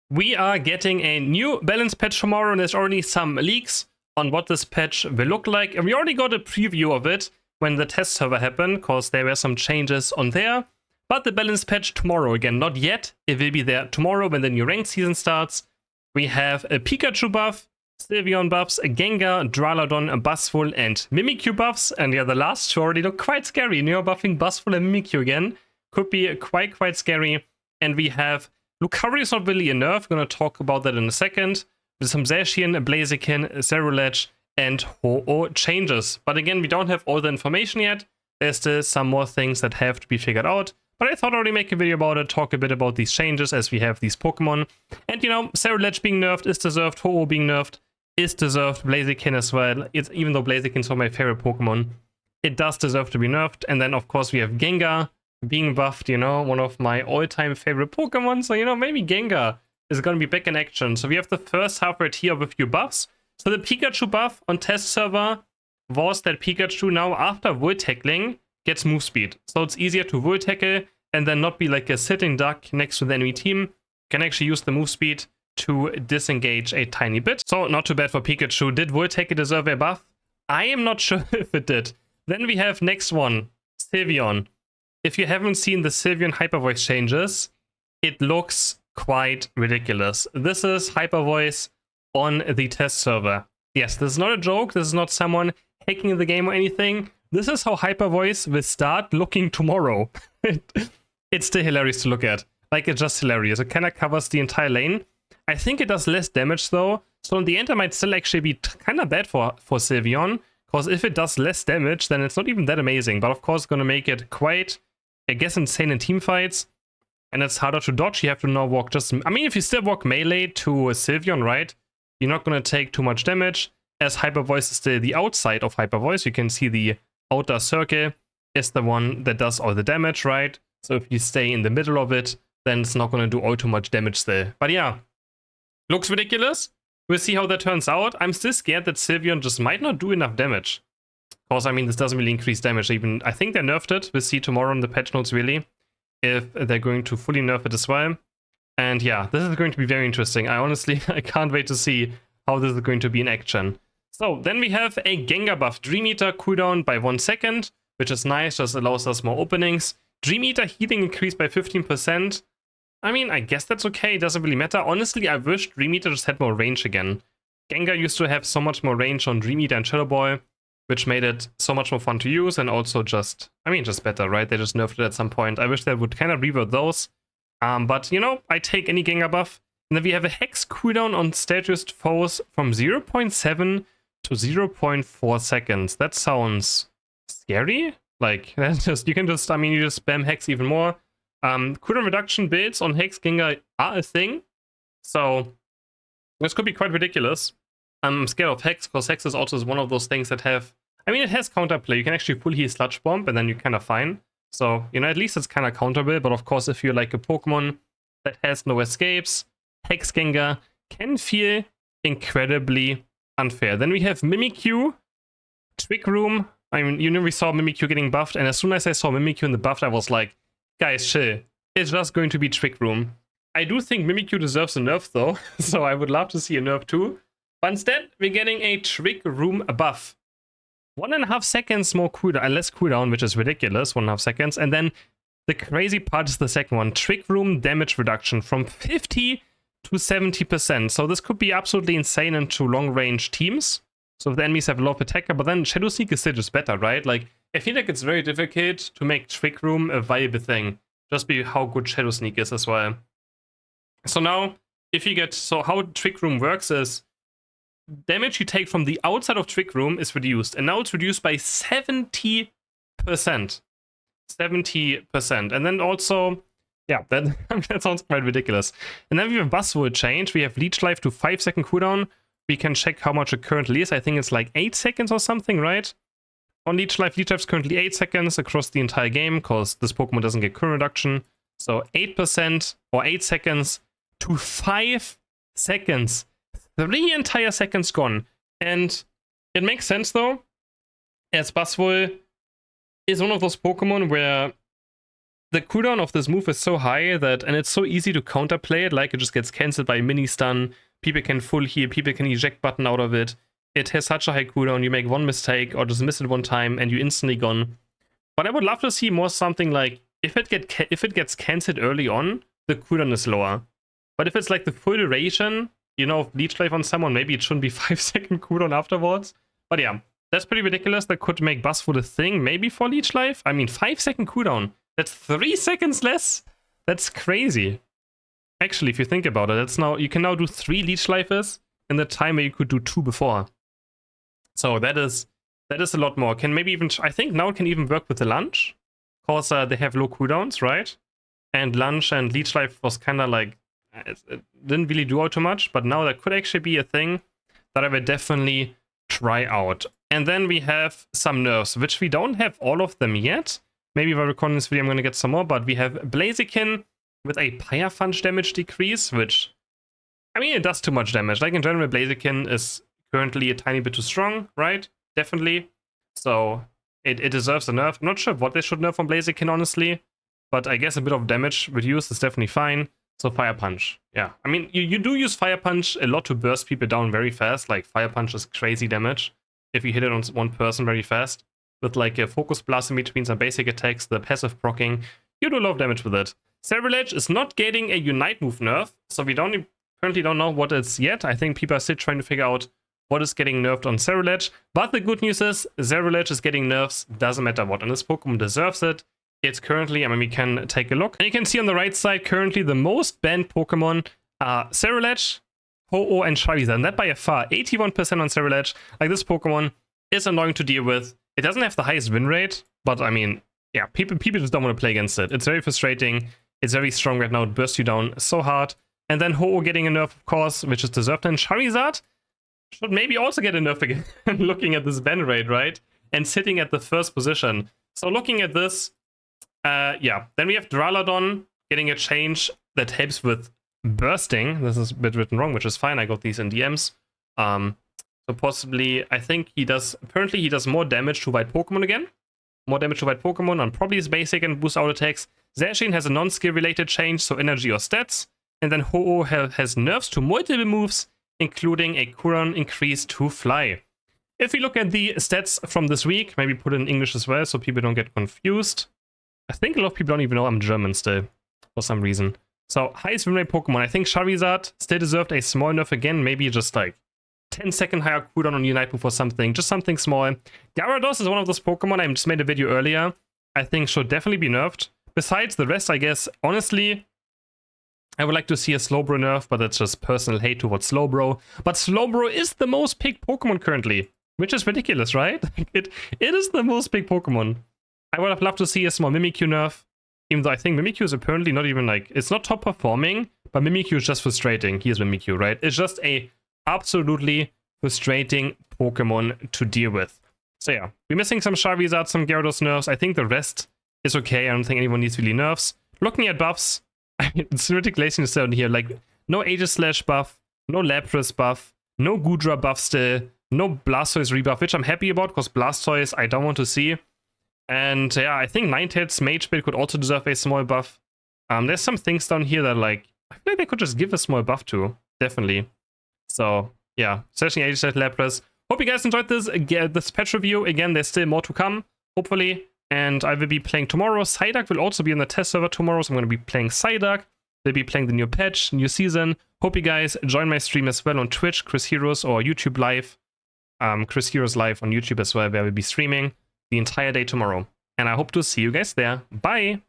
We are getting a new balance patch tomorrow, and there's already some leaks on what this patch will look like. And we already got a preview of it when the test server happened, because there were some changes on there. But the balance patch tomorrow, again, not yet. It will be there tomorrow when the new ranked season starts. We have a Pikachu buff, SYLVEON buffs, a Gengar, Dralodon, a Buzzwole, and Mimikyu buffs. And yeah, the last two already look quite scary. Neo buffing Buzzwole and Mimikyu again. Could be quite scary. And we have Lucario is not really a nerf. Gonna talk about that in a second. With some Zacian, Blaziken, Zerulege, and Ho-Oh changes. But again, we don't have all the information yet. There's still some more things that have to be figured out. But I thought I'd already make a video about it, talk a bit about these changes as we have these Pokemon. And you know, Zerulege being nerfed is deserved, Ho-Oh being nerfed is deserved, Blaziken as well. Even though Blaziken's one of my favorite Pokemon, it does deserve to be nerfed. And then of course we have Gengar being buffed, you know, one of my all-time favorite Pokemon. So, you know, maybe Gengar is going to be back in action. So we have the first half right here with a few buffs. So the Pikachu buff on test server was that Pikachu now, after Volt Tackling, gets move speed. So it's easier to Volt Tackle and then not be like a sitting duck next to the enemy team. You can actually use the move speed to disengage a tiny bit. So not too bad for Pikachu. Did Volt Tackle deserve a buff? I am not sure if it did. Then we have next one, SYLVEON. If you haven't seen the SYLVEON Hyper Voice changes, it looks quite ridiculous. This is Hyper Voice on the test server. Yes, this is not a joke. This is not someone hacking the game or anything. This is how Hyper Voice will start looking tomorrow. It's still hilarious to look at. Like, it's just hilarious. It kind of covers the entire lane. I think it does less damage though. So in the end, it might still actually be kind of bad for SYLVEON. Because if it does less damage, then it's not even that amazing. But of course, it's going to make it quite, I guess, insane in team fights. And it's harder to dodge. You have to now walk just... I mean, if you still walk melee to SYLVEON, right? You're not going to take too much damage. As Hyper Voice is still the outside of Hyper Voice, you can see the outer circle is the one that does all the damage, right? So if you stay in the middle of it, then it's not going to do all too much damage still. But yeah, looks ridiculous. We'll see how that turns out. I'm still scared that SYLVEON just might not do enough damage. Because, I mean, this doesn't really increase damage. Even I think they nerfed it. We'll see tomorrow in the patch notes, really, if they're going to fully nerf it as well. And yeah, this is going to be very interesting. I can't wait to see how this is going to be in action. So then we have a Gengar buff. Dream Eater cooldown by 1 second, which is nice, just allows us more openings. Dream Eater healing increased by 15%. I mean, I guess that's okay, it doesn't really matter. Honestly, I wish Dream Eater just had more range again. Gengar used to have so much more range on Dream Eater and Shadow Ball, which made it so much more fun to use, and also just, I mean, just better, right? They just nerfed it at some point. I wish they would kind of revert those. But, you know, I take any Gengar buff. And then we have a Hex cooldown on statuist foes from 0.7 to 0.4 seconds. That sounds scary. Like, that's just, you can just, I mean, you just spam Hex even more. Cooldown reduction builds on Hex Gengar are a thing. So, this could be quite ridiculous. I'm scared of Hex, because Hex is also one of those things that have... I mean, it has counterplay. You can actually full heal Sludge Bomb, and then you're kind of fine. So, you know, at least it's kind of counterable. But of course, if you're like a Pokemon that has no escapes, Hex Gengar can feel incredibly unfair. Then we have Mimikyu, Trick Room. I mean, you know, we saw Mimikyu getting buffed, and as soon as I saw Mimikyu in the buff, I was like, guys, chill. It's just going to be Trick Room. I do think Mimikyu deserves a nerf, though, so I would love to see a nerf too. But instead, we're getting a Trick Room buff. 1.5 seconds more cooldown, less cooldown, which is ridiculous, 1.5 seconds. And then the crazy part is the second one, Trick Room damage reduction from 50 to 70%. So this could be absolutely insane into long-range teams. So if the enemies have a low attacker, but then Shadow Sneak is still just better, right? Like, I feel like it's very difficult to make Trick Room a viable thing. Just be how good Shadow Sneak is as well. So now, if you get... So how Trick Room works is... damage you take from the outside of Trick Room is reduced. And now it's reduced by 70%. 70%. And then also... Yeah, that sounds quite ridiculous. And then we have Buzzwole change. We have Leech Life to 5-second cooldown. We can check how much it currently is. I think it's like 8 seconds or something, right? On Leech Life is currently 8 seconds across the entire game, because this Pokemon doesn't get current reduction. So 8% or 8 seconds to 5 seconds. 3 entire seconds gone. And it makes sense though, as Buzzwole is one of those Pokemon where the cooldown of this move is so high that, and it's so easy to counterplay it, like it just gets cancelled by a mini stun, people can full heal, people can eject button out of it. It has such a high cooldown, you make one mistake or just miss it one time and you're instantly gone. But I would love to see more something like, if it gets cancelled early on, the cooldown is lower. But if it's like the full duration, you know, Leech Life on someone, maybe it shouldn't be 5-second cooldown afterwards. But yeah, that's pretty ridiculous. That could make Buzzful a thing, maybe for Leech Life. I mean, 5-second cooldown. That's 3 seconds less. That's crazy. Actually, if you think about it, that's now, you can now do 3 Leech Lifes in the time where you could do 2 before. So that is a lot more. Can maybe even, I think now it can even work with the Lunge, because they have low cooldowns, right? And Lunge and Leech Life was kind of like, it didn't really do out too much, but now that could actually be a thing that I would definitely try out. And then we have some nerfs, which we don't have all of them yet. Maybe while recording this video I'm going to get some more, but we have Blaziken with a Pyre damage decrease, which, I mean, it does too much damage. Like in general, Blaziken is currently a tiny bit too strong, right? Definitely. So it deserves a nerf. I'm not sure what they should nerf on Blaziken, honestly, but I guess a bit of damage reduced is definitely fine. So Fire Punch, yeah. I mean, you do use Fire Punch a lot to burst people down very fast. Like, Fire Punch is crazy damage if you hit it on one person very fast. With like a Focus Blast in between some basic attacks, the passive proccing, you do a lot of damage with it. Cerulege is not getting a Unite move nerf, so we currently don't know what it's yet. I think people are still trying to figure out what is getting nerfed on Cerulege. But the good news is, Cerulege is getting nerfs, doesn't matter what, and this Pokemon deserves it. It's currently, I mean, we can take a look. And you can see on the right side, currently the most banned Pokemon are Cerulege, Ho-Oh, and Charizard. And that by a far, 81% on Cerulege. Like, this Pokemon is annoying to deal with. It doesn't have the highest win rate, but I mean, yeah, people just don't want to play against it. It's very frustrating. It's very strong right now. It bursts you down so hard. And then Ho-Oh getting a nerf, of course, which is deserved. And Charizard should maybe also get a nerf again, looking at this ban rate, right? And sitting at the first position. So looking at this, yeah. Then we have Duraludon getting a change that helps with bursting. This is a bit written wrong, which is fine. I got these in DMs. So possibly, I think he does, apparently he does more damage to white Pokemon again. More damage to white Pokemon on probably his basic and boost out attacks. Zacian has a non-skill related change, so energy or stats. And then Ho-Oh has nerfs to multiple moves, including a cooldown increase to fly. If we look at the stats from this week, maybe put it in English as well so people don't get confused. I think a lot of people don't even know I'm German still, for some reason. So, highest win rate Pokemon. I think Charizard still deserved a small nerf again, maybe just like 10-second higher cooldown on Unite Move or something, just something small. Gyarados is one of those Pokemon I just made a video earlier, I think should definitely be nerfed. Besides the rest, I guess, honestly, I would like to see a Slowbro nerf, but that's just personal hate towards Slowbro. But Slowbro is the most picked Pokemon currently, which is ridiculous, right? It is the most picked Pokemon. I would have loved to see a small Mimikyu nerf, even though I think Mimikyu is apparently not even like, it's not top performing, but Mimikyu is just frustrating. Here's Mimikyu, right? It's just a absolutely frustrating Pokemon to deal with. So yeah, we're missing some Charizard, some Gyarados nerfs. I think the rest is okay. I don't think anyone needs really nerfs. Looking at buffs, I mean, it's ridiculous in here. Like, no Aegislash buff, no Lapras buff, no Goodra buff still, no Blastoise rebuff, which I'm happy about, because Blastoise I don't want to see. And yeah, I think Ninetales Mage Build could also deserve a small buff. There's some things down here that, like, I feel like they could just give a small buff to. Definitely. So yeah, searching Aegislash, Lapras. Hope you guys enjoyed this patch review. Again, there's still more to come, hopefully. And I will be playing tomorrow. Psyduck will also be on the test server tomorrow, so I'm going to be playing Psyduck. We'll be playing the new patch, new season. Hope you guys join my stream as well on Twitch, CrisHeroes, or YouTube Live. CrisHeroes Live on YouTube as well, where we'll be streaming the entire day tomorrow. And I hope to see you guys there. Bye!